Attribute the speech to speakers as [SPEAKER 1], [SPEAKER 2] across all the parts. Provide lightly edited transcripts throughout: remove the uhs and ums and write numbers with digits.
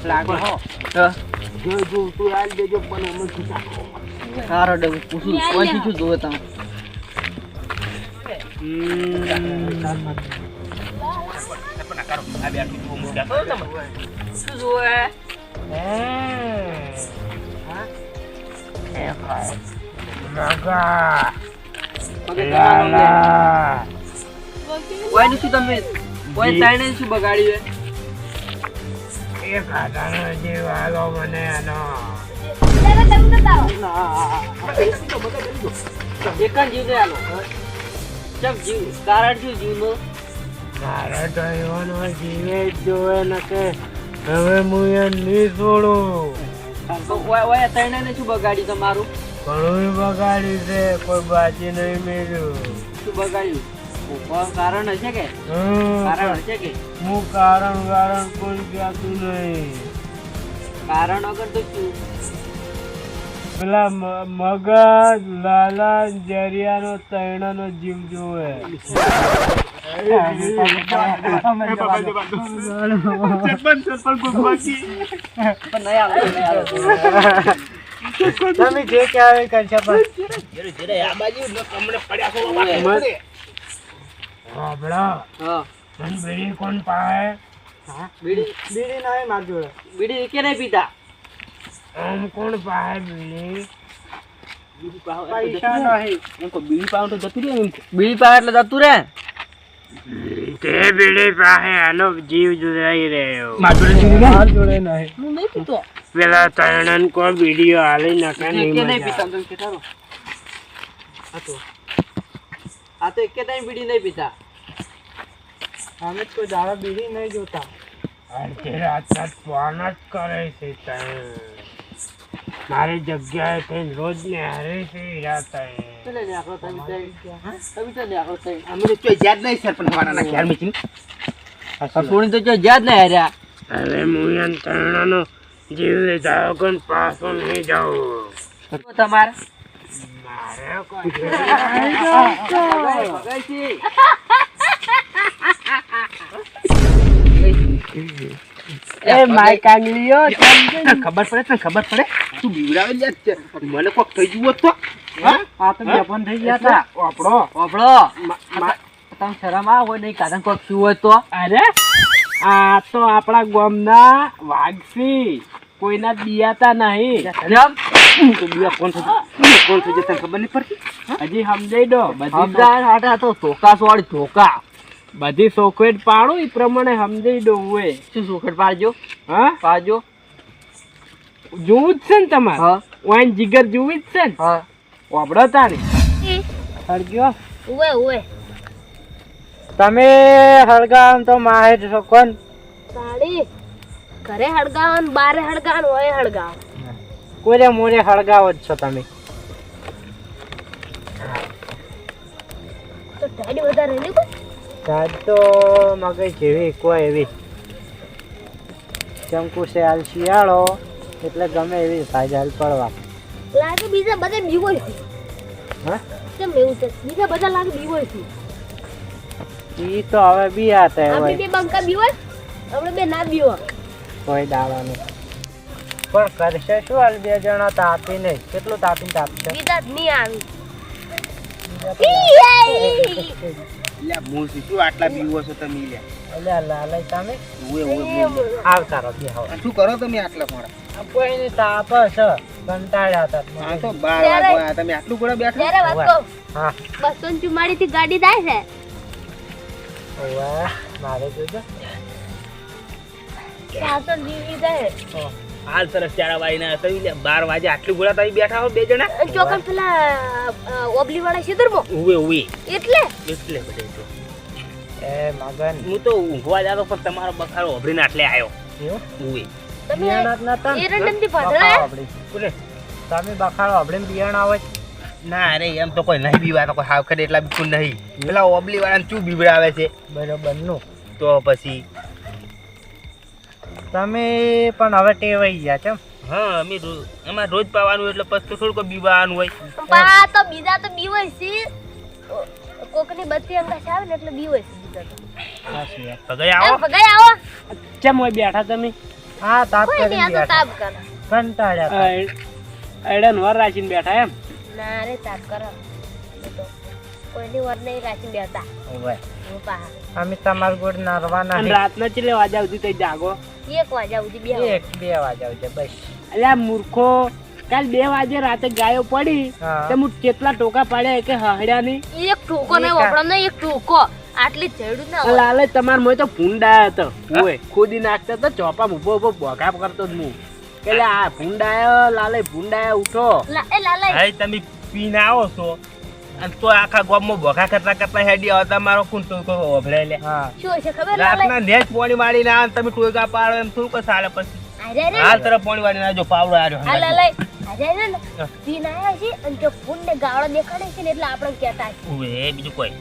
[SPEAKER 1] લાગે હો જો તું આલ દેજો પણ અમે શું સારો ડબ પૂછું કોઈથી શું જોવે તમે શું જોવે શું તમે કોઈ તાઈને શું બગાડ્યું એક આધાનો જીવ આલો મને આનો એક જ જીવ આલો ચમ જીવ કારણ શું જીવનો મારે તો એવાનો જીવે જ જોવે ને કે હવે હું એ નહીં છોડું ઓય તાઈને શું બગાડ્યું તમારું ઘણું બગાડ્યું છે કોઈ બાજી નહીં મેળ્યું શું બગાડ્યું કારણ હશે કે કારણ હશે કે હું કારણ કોઈ કહેતું નહીં કારણ વગર તો શું પેલા મગજ લાલા જરિયાનો તૈણાનો જીવ જોવે તમે જે ક્યારે કરશે આ બાજુ કમળે પડ્યા બીડી કોણ પાહે બીડી નહીં માર જોડે બીડી કે નહીં પીતા આમ કોણ પાહે બીડી પૈસા નહીં એમ કો બીડી પાઉં તો જતું રહે બીડી પાહે એટલે જતું રહે તે બીડી પાહે આનો જીવ જુદાઈ રહ્યો માર જોડે નહીં હું નહીં પીતો પેલા તણન કો બીડીઓ હાલી નાખા નહીં કે નહીં પીતા તમે કેટારો આ તો એક કે ટાઈમ બીડી નહીં પીતા અમે તો દાડા બીડી નહીં જોતા અડધી રાત ફોન જ કરે છે મારી જગ્યાએ થઈને રોજ ને હારે છે રાત ચલે ને આખો તમે તો આખો અમે તો યાદ નહીં સર પણ હવાના ખ્યાલ મીચી સોની તો યાદ નહીં હાર્યા હવે મુયન તરણાનો જીવ જાવ કોણ પાછો નહીં જાવ તમારે એ માય કાંગલીઓ ખબર પડે તું બીવડાવે લે મને કોક થઈ ગયું તો આ તો જપન થઈ ગયા હતા ઓપડો તમે શરમ આ હોય નહીં કાદન કોક શું હોય તો અરે આ તો આપણા ગામના વાઘસી કોઈના દિયાતા નહીં કોણ થઈ જતા ખબર નહીં પડતી હજી સમજાઈ દો બધી તો ધોકા સોળી ધોકા બધી સોખવેટ પાડો એ પ્રમાણે સમજાઈ દો હોય શું સોખવેટ પાડજો હા પાડજો જોવું જ છે ને તમારે વાઈન જીગર જોવી જ છે ને વાપડો તારે હળગ્યો ઉવે તમે હળગાવ તો માહેર છો કોણ
[SPEAKER 2] સાડી ઘરે હળગાવન બારે હળગાવન હોય હળગાવ
[SPEAKER 1] કોરે મોરે હળગાવ જ છો તમે
[SPEAKER 2] તો ટાડી વધારે નહીં કોઈ
[SPEAKER 1] તાજ તો મગજ જેવી કોઈ એવી ચંકુ છે હાલ શિયાળો એટલે ગમે એવી સાજ હાલ પડવા
[SPEAKER 2] લાગે બીજા બધા બીવો છે
[SPEAKER 1] હા
[SPEAKER 2] કેમ એવું છે બીજા બધા લાગે બીવો છે
[SPEAKER 1] ઈ તો હવે બી આતા
[SPEAKER 2] આપણે બે બંકા બીવો આપણે બે ના બીવો
[SPEAKER 1] કોઈ દાવાનું પણ કરશે શું હાલ બે જણા તાપી નહીં કેટલું તાપશે
[SPEAKER 2] બીજા નહીં આવી
[SPEAKER 1] લે મૂસી શું આટલા બીવો છો તમે લે અલે લાલય તમે આવતા રહો બે શું કરો તમે આટલા મોડા કોઈ ને તાપ છે કંટાળ્યા હતા આ તો 12 વાગ્યા તમે આટલું ગોળા બેઠા
[SPEAKER 2] ત્યારે વાત કહો હા 244 થી ગાડી જાય છે
[SPEAKER 1] વાહ મારે જોજો
[SPEAKER 2] સાતો જીવી જાય
[SPEAKER 1] હાલ સરસ ચારા વાઈના તઈ લે 12 વાગે આટલું ગોળા તઈ બેઠા હો બે જણા
[SPEAKER 2] ચોકન પેલા ઓબલી વાળા સીધરમો
[SPEAKER 1] ઉવે
[SPEAKER 2] એટલે
[SPEAKER 1] બધે તો એ મગન હું તો ઊંઘવા જાતો પણ તમારો બખારો ઓબરીને આટલે આવ્યો ઉવે
[SPEAKER 2] તમે એરંડમથી પાછળ
[SPEAKER 1] ઓલે તમે બખારો ઓબરીને બિયાણ આવે ના અરે એમ તો કોઈ નહીં બીવા તો કોઈ હાવ ખડે એટલા બિલકુલ નહીં પેલા ઓબલી વાળાને ચૂ બીવડાવે છે બરોબર નું તો પછી તમે પણ હવે ટેવાઈ ગયા છો હા અમે અમાર રોજ પાવાનું એટલે પછી થોડું કોઈ બીવાનું હોય
[SPEAKER 2] પા તો બીજા તો બીવાય છે કોકની બત્તી અંગાશ આવે ને એટલે બીવાય છે બીજા તો
[SPEAKER 1] ભગાઈ આવો
[SPEAKER 2] ભગાઈ આવો
[SPEAKER 1] કેમ હોય બેઠા તમે
[SPEAKER 3] હા તાપ
[SPEAKER 2] કોઈ નહીં,
[SPEAKER 3] કરીને
[SPEAKER 2] આ તો
[SPEAKER 3] બેઠા.
[SPEAKER 2] તાપ કરે.
[SPEAKER 3] કંટાળ્યા હતા.
[SPEAKER 1] એડા નવર રાખીને બેઠા એમ
[SPEAKER 2] ના રે તાપ કરે. એ તો કોઈની વર નહીં રાખીને બેઠા.
[SPEAKER 3] ઓવે.
[SPEAKER 2] હું પાહા.
[SPEAKER 3] અમે તમાર ગોળ નરવાના
[SPEAKER 1] અને
[SPEAKER 3] હે.
[SPEAKER 1] રાતના ચેટલે વાગ્યા સુધી તઈ જાગો
[SPEAKER 2] 1 વાગ્યા સુધી બે
[SPEAKER 3] 1-2 વાગ્યા છે બસ.
[SPEAKER 1] અલ્યા મૂર્ખો કાલ 2 વાગે રાતે ગાયો પડી
[SPEAKER 3] હા.
[SPEAKER 1] તે હું કેટલા ટોકા પાડ્યા કે હહડ્યા નહીં
[SPEAKER 2] એક ઠોકો નહીં વાપરો ને એક ઠોકો આટલી ચડ્યું ના હોય.
[SPEAKER 1] લાલે તમાર મોય તો ભૂંડાયો હતો ઓય ખોદી નાખતો તો ચોપા ઉભો ઉભો બોગા કરતો જ હું કે લે આ ભૂંડાયો લાલે ભૂંડાયો ઉઠો
[SPEAKER 2] એ લાલા
[SPEAKER 4] ભાઈ તમે પીને આવો છો અને તો આખા ગામમાં બોખા કરતા હેડી આવતા મારો કોણ ટોકો ઓભળે લે
[SPEAKER 3] હા.
[SPEAKER 2] શું છે ખબર લાલા
[SPEAKER 4] રાતના નેજ પોણી વાળીને આવે ને તમે ટોકા પાડો એમ થોડું કઈ ચાલે પછી
[SPEAKER 2] અરે રે
[SPEAKER 4] હાલ તરફ પોણી વાળીને આવજો પાવડો આવ્યો
[SPEAKER 2] આ લાલા અરે ને પીન આયા છે અને જો ફૂંડને ગાળો દેખાડે છે ને એટલે આપણે કહેતા છે
[SPEAKER 4] ઉવે બીજું કોઈ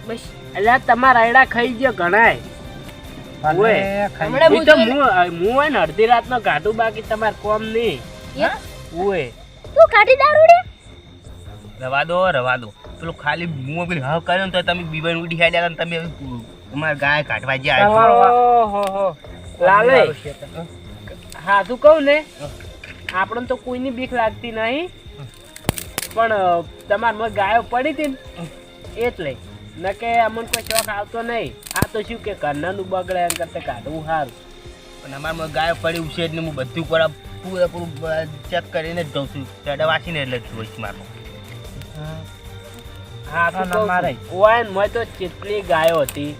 [SPEAKER 2] બસ
[SPEAKER 1] અલ્યા તમારા આયડા ખાઈ ગયો ઘણાય
[SPEAKER 3] અને
[SPEAKER 1] ઓય.
[SPEAKER 3] ખાઈ-
[SPEAKER 2] હમણાં
[SPEAKER 1] ઈ તો હું હોય ને અડધી રાતનો કાઢું બાકી તમાર કોમ નહીં ઓય
[SPEAKER 2] તું કાઢી દારૂડે
[SPEAKER 4] રવા દો પેલું ખાલી મું પેલી હવ કર્યો ને તો તમે બીબાઈ ઉડી હેડ્યા ને તમે અમાર ગાય કાઢવા જ્યાં
[SPEAKER 1] ઓહો લાલે હા તું કહું ને આપણને તો કોઈની બીક લાગતી નહીં પણ તમાર માં ગાયો પડી હતી ને એટલે ન કે અમને કોઈ શોખ આવતો નહીં આ તો શું કે ઘરનાનું બગડે એમ કરતા કાઢવું સારું
[SPEAKER 4] પણ અમારમાં ગાય પડી ઉછેર ને હું બધું પૂરેપૂરું ચેક કરીને જ જઉં છું ચડે વાંચીને એટલે જ જોઈશ મારું
[SPEAKER 1] હા તો
[SPEAKER 3] ના, મારે.
[SPEAKER 1] ઓય ને મોય તો કેટલી ગાયો હતી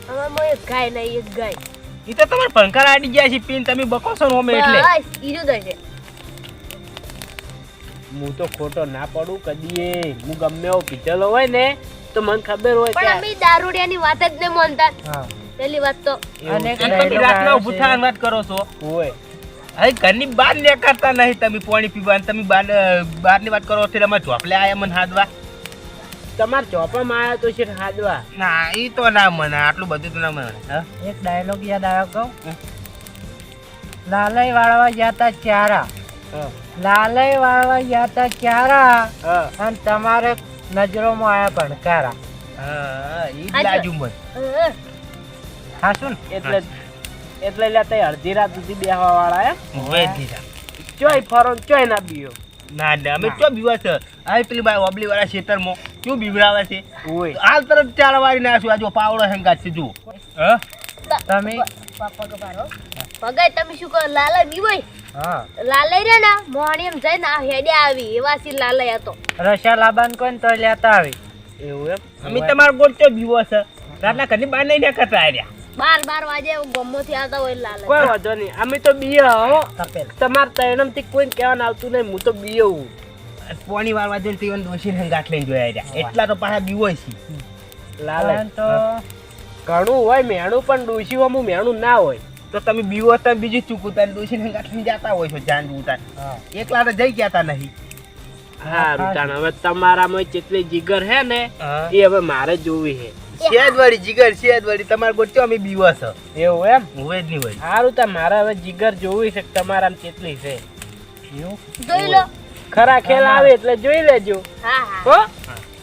[SPEAKER 2] અમાર મોય એક ગાય નહીં એક ગાય
[SPEAKER 4] ઈ તો તમારે પંખા આડી ગયા છે પીન તમે બકો છો ને અમે એટલે
[SPEAKER 2] બસ ઈજો દે છે
[SPEAKER 1] હું તો ખોટો ના પડું કદી હું ગમે એવો પીધેલો હોય ને તો મને ખબર હોય
[SPEAKER 2] પણ
[SPEAKER 1] કે
[SPEAKER 2] અમે દારૂડિયાની વાત જ નહીં માનતા
[SPEAKER 3] હા.
[SPEAKER 2] પેલી વાત તો
[SPEAKER 3] અને એક
[SPEAKER 4] અને તમે
[SPEAKER 3] ડાયલોગ
[SPEAKER 4] રાતના
[SPEAKER 3] આવ્યો
[SPEAKER 4] ઊભું
[SPEAKER 3] છે.
[SPEAKER 4] થવાની વાત કરો છો
[SPEAKER 1] હોય
[SPEAKER 4] હવે ઘરની બહાર નીકળતા નહીં તમે પાણી પીવા અને તમે બહારની વાત કરો એટલે અમારે ઝોપલે આયા મને હાદવા
[SPEAKER 1] તમાર ચોપામાં આવ્યો તો છે હાદવા
[SPEAKER 4] ના ઈ તો ના મને આટલું બધું તો ના મને હા
[SPEAKER 3] એક ડાયલોગ યાદ આવ્યો કહું લાલય વાળવા ગયા તા ચારા
[SPEAKER 1] હા.
[SPEAKER 3] લાલય વાળવા ગયા તા ચારા
[SPEAKER 1] હા.
[SPEAKER 3] અને તમારે નજરોમાં આયા ભણકારા.
[SPEAKER 4] હા ઈ જ
[SPEAKER 2] આ જો.
[SPEAKER 4] લાગ્યું મને
[SPEAKER 2] હા.
[SPEAKER 3] હા શું
[SPEAKER 1] એટલે એટલે તે અડધી રાત સુધી બેહવા વાળા એમ
[SPEAKER 4] હવે જ દીધા
[SPEAKER 1] ચોય ફરો ને ચોય ના બીયો
[SPEAKER 4] ના ના અમે ચો બીવા છે આ પેલી બાઈ ઓબલી વાળા ખેતરમાં શું બીવડાવે છે
[SPEAKER 1] હોય
[SPEAKER 4] હાલ તરત ચાર વાળી નાખ્યું આ જો પાવડો હેંગાત છે જુઓ હા
[SPEAKER 3] તમે
[SPEAKER 2] પગ પાડો પગાય તમે શું કહો લાલા બીવાય
[SPEAKER 3] હા
[SPEAKER 2] લાલય રે ને મોહણી એમ જઈને આ હેડે આવી એવા સી લાલય હતો
[SPEAKER 3] રશા લાબાન કોઈ તો લેતા આવી
[SPEAKER 1] એવું એમ
[SPEAKER 4] અમે તમારો ગોળ બીવો છે રાતના ઘરની બહાર નહીં નીકળતા આવ્યા
[SPEAKER 2] 12 વાગે ગમો થી આવતા હોય લાલય
[SPEAKER 1] કોઈ વાંધો નહીં અમે તો બીએ હો
[SPEAKER 3] તપેલ
[SPEAKER 1] તમાર તૈણમ થી કોઈને કહેવાનું આવતું નહીં હું તો બીયવું
[SPEAKER 4] પોણી વાળવા જઈને તીવન દોશી હંગાટ લઈને જોયા રહ્યા એટલા તો પાછા બીવો છે
[SPEAKER 1] લાલે
[SPEAKER 3] પણ તો
[SPEAKER 1] ઘણું હોય મેણું પણ ડોશીમાં મેણું ના હોય
[SPEAKER 4] તો તમે બીવો તો બીજું ચૂકુતા દોશી હંગાટ લઈને જતા હોય છો જાન ઉતાર
[SPEAKER 3] હા.
[SPEAKER 4] એકલા તો જઈ ગયા તા નહીં
[SPEAKER 1] હારું તાણ હવે તમારામાં જેટલી જીગર હે ને એ હવે મારે જોવી હે
[SPEAKER 4] શેદ વાળી જીગર શેદ વાળી તમારે ગોળ અમે બીવો છે
[SPEAKER 1] એવું એમ
[SPEAKER 4] હોય જ નહીં હોય
[SPEAKER 1] સારું તા મારે હવે જીગર જોવી છે કે તમારામાં કેટલી છે
[SPEAKER 2] જોઈ લો
[SPEAKER 1] ખરા ખેલ આવે એટલે જોઈ લેજો
[SPEAKER 2] હા હા
[SPEAKER 1] હો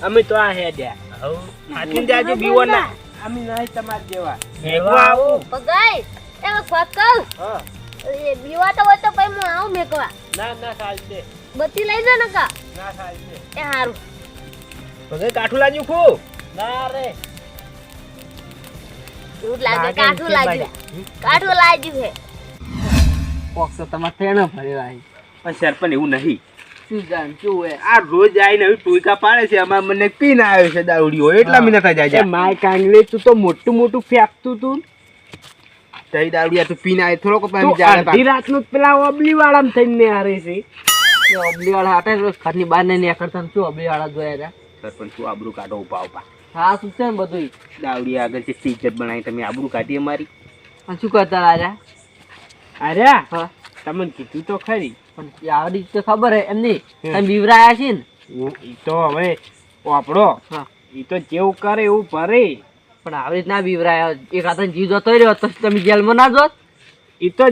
[SPEAKER 1] અમે તો આ હેડ્યા
[SPEAKER 4] હવે આટલી જાજો બીવો ના
[SPEAKER 1] અમે નહીં તમાર જેવા
[SPEAKER 4] ભેગો આવું
[SPEAKER 2] પગાય એ ફકલ
[SPEAKER 1] હા
[SPEAKER 2] એ બીવા તો હોય તો પછી હું આવું મેકવા
[SPEAKER 1] ના ના ચાલશે
[SPEAKER 2] બત્તી લઈ જા ને કા
[SPEAKER 1] ના ચાલશે
[SPEAKER 2] એ હારું
[SPEAKER 4] પગે કાઠું લાગ્યું ખુબ
[SPEAKER 1] ના રે
[SPEAKER 2] એવું લાગે
[SPEAKER 3] લાગે
[SPEAKER 2] કાઠું
[SPEAKER 3] છે
[SPEAKER 2] લાગ્યું કાઠું લાગ્યું છે
[SPEAKER 1] પોક્ષ તમારે તેનો ભરેલા
[SPEAKER 4] પણ સરપંચ એવું નહીં
[SPEAKER 1] શું જાણ શું હે
[SPEAKER 4] આ રોજ આવીને હવે ટોયકા પાડે છે અમાર મને પીને આવ્યો છે દારૂડીઓ એટલા મિનિટ જાય
[SPEAKER 1] એ
[SPEAKER 4] છે
[SPEAKER 1] માય કાંગલી તું તો મોટું મોટું ફેંકતું તું
[SPEAKER 4] તઈ દારૂડિયા તું પીને આવ્યો થોડોક
[SPEAKER 1] તું અડધી રાતનું જ પેલા ઓબલી વાળામાં થઈને હારે છે
[SPEAKER 5] ઓબલી વાળા હાટે રોજ ઘરની બહાર નહીં નીકળતા ને શું ઓબલી વાળા જોયા હતા
[SPEAKER 4] સરપંચ તું આબરૂ કાઢો ઉભા ઉભા
[SPEAKER 5] હા શું છે ને બધું
[SPEAKER 4] દારૂડિયા આગળ છે ઇજ્જત બનાવી તમે આબરૂ કાઢી અમારી
[SPEAKER 5] પણ શું કરતા રાજા
[SPEAKER 1] અરે
[SPEAKER 5] હા
[SPEAKER 1] તમને કીધું તો ખરી
[SPEAKER 5] પણ આવડી તો ખબર હે એમની તમે બીવરાયા છે ને
[SPEAKER 1] ઈ તો હવે વાપરો
[SPEAKER 5] હા
[SPEAKER 1] ઈ તો જેવું કરે એવું ભરે
[SPEAKER 5] પણ આવી રીતના બીવરાયા એક હાથે જીવ જતો રહ્યો તો તમે જેલમાં ના જોત
[SPEAKER 1] ઈ તો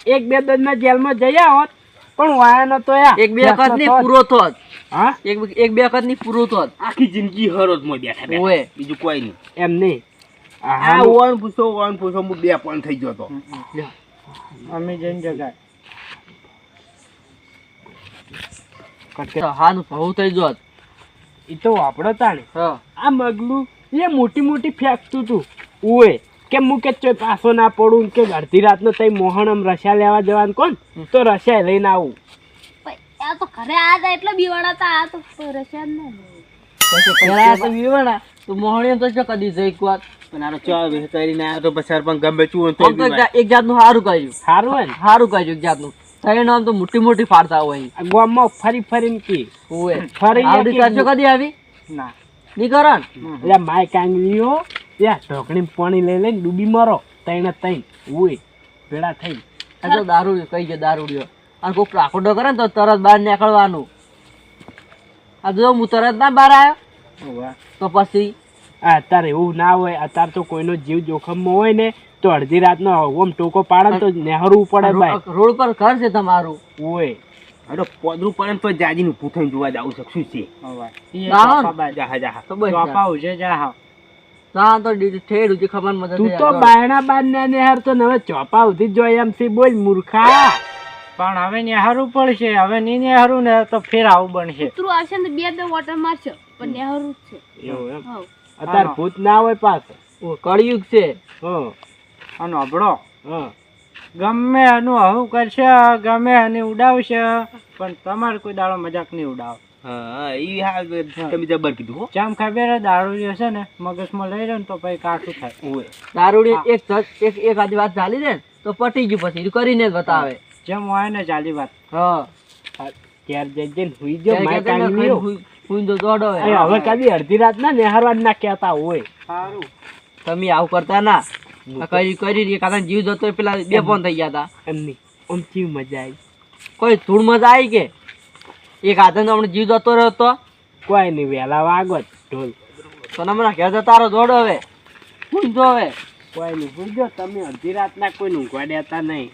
[SPEAKER 1] એક બે દંડના જેલમાં જયા હોત પણ વાયા નતો
[SPEAKER 5] એક બે વખત ની પૂરો થોત
[SPEAKER 1] હા
[SPEAKER 5] એક બે વખત ની પૂરો થોત
[SPEAKER 4] આખી જિંદગી હરોજ માં બેઠા બેઠા.
[SPEAKER 5] ઓય
[SPEAKER 4] બીજું કોઈ નહીં
[SPEAKER 1] એમ નહીં
[SPEAKER 4] આ ઓન પૂછો હું બે પણ થઈ ગયો તો
[SPEAKER 3] અમે જઈને જગાય
[SPEAKER 5] હાનું બહુ થઈ જોત.
[SPEAKER 1] એ તો વાપરો તાણે
[SPEAKER 5] હા
[SPEAKER 1] આ મગલું એ મોટી મોટી ફેંકતું તું ઓય કે હું કે ચોય પાછો ના પડું કે અડધી રાતનો તઈ મોહણમ રસા લેવા જવાનું કોણ તો રસા લઈને આવું.
[SPEAKER 2] આ તો ઘરે આ હતા એટલે બીવાડા આ તો રશિયા જ ના
[SPEAKER 5] પેલા તો વિવાણા તો મોહણીઓ તો શું કદી જઈ એક વાર
[SPEAKER 4] પણ આનો ચા કરીને આવ્યો તો પછી પણ ગમે ચૂ તો
[SPEAKER 5] આમ તો એક જાતનું સારું કર્યું.
[SPEAKER 1] સારું હોય ને
[SPEAKER 5] સારું કર્યું એક જાતનું. થઈને આમ તો મોટી મોટી ફાડતા હોય.
[SPEAKER 1] આ ગામમાં ફરી ફરીને કે
[SPEAKER 5] ઓય
[SPEAKER 1] ફરી
[SPEAKER 5] આવડી ચારસો કદી આવી
[SPEAKER 3] ના
[SPEAKER 5] નહીં કરો ને
[SPEAKER 1] એટલે માય કાંગલીઓ ત્યાં ઢોકણી પાણી લઈ લઈને ડૂબી મરો તઈને તઈ ઓય ભેળા થઈ.
[SPEAKER 5] આ તો દારૂ કઈ છે દારૂડિયો. અને કોઈ પ્રાકોડો કરે ને તો તરત બહાર નીકળવાનું. આ જો હું તરત ના બહાર આવ્યો તો પછી
[SPEAKER 1] અત્યારે એવું ના હોય. અત્યારે તો કોઈનો જીવ જોખમમાં હોય ને તો અડધી રાતનો ઓમ ટોકો પાડે ને તો નહેરવું પડે ભાઈ.
[SPEAKER 5] રોડ પર ઘર છે તમારું.
[SPEAKER 1] ઓય
[SPEAKER 4] અરે પોદરું પડે ને તો જાજીનું પૂથઈને જોવા જાવું શકશું છે.
[SPEAKER 5] જા તો બસ
[SPEAKER 3] ચોપા ઉજે જા હા
[SPEAKER 5] જા તો ઠેડ ઉજી ખબર મદદ
[SPEAKER 1] તું તો બાયણા બાર ને નહેર તો હવે ચોપા ઉધી જોઈ એમ સી બોલ મૂર્ખા.
[SPEAKER 3] પણ હવે નેહરું પડશે. હવે નહીં નેહરું ને તો ફેર આવું બનશે.
[SPEAKER 2] કૂતરું આવશે ને બે વોટર મારશે પણ નેહરું જ છે.
[SPEAKER 1] એવું એમ
[SPEAKER 2] હવ.
[SPEAKER 1] અત્યારે ભૂત ના હોય પાછો.
[SPEAKER 5] કળિયુગ છે.
[SPEAKER 1] હં
[SPEAKER 3] અને અબળો
[SPEAKER 1] હં
[SPEAKER 3] ગમે એનું હવું કરશે ગમે એને ઉડાવશે પણ તમારે કોઈ દાડો મજાક નહીં ઉડાવ.
[SPEAKER 4] હા ઈ હા તમે જબર કીધું હો.
[SPEAKER 3] જેમ ખબર દારૂ જે છે ને મગજમાં લઈ રહ્યો ને તો પછી કાઠું થાય.
[SPEAKER 4] ઓય
[SPEAKER 5] દારૂડી એક આધી વાત ચાલી દે ને તો પટી ગયું પછી કરીને જ બતાવે.
[SPEAKER 3] જેમ હોય ને ચાલી વાત.
[SPEAKER 5] હા
[SPEAKER 1] ઘેર જઈને હુઈ ગયો માય કાંગલીઓ.
[SPEAKER 5] ફૂન તો દોડો
[SPEAKER 1] એ હવે કદી અડધી રાત ના નેહરવા જ ના કહેતા હોય.
[SPEAKER 3] સારું
[SPEAKER 5] તમે આવું કરતા ના. કરી કાકા જીવ જતો પેલા બે ફોન થઈ ગયા હતા.
[SPEAKER 1] એમની આમ કેવી મજા આવી.
[SPEAKER 5] કોઈ ધૂળ મજા આવી કે એક હાથે તો હમણાં જીવ જતો રહ્યો તો
[SPEAKER 1] કોઈ નહીં વહેલા વાગો ઢોલ.
[SPEAKER 5] તો હમણાં ઘેર જતા તારો દોડો હવે ફૂન જો હવે
[SPEAKER 1] કોઈ નહીં હુઈ ગયો તમે અડધી રાત ના કોઈ ઊંઘવા દેતા નહીં.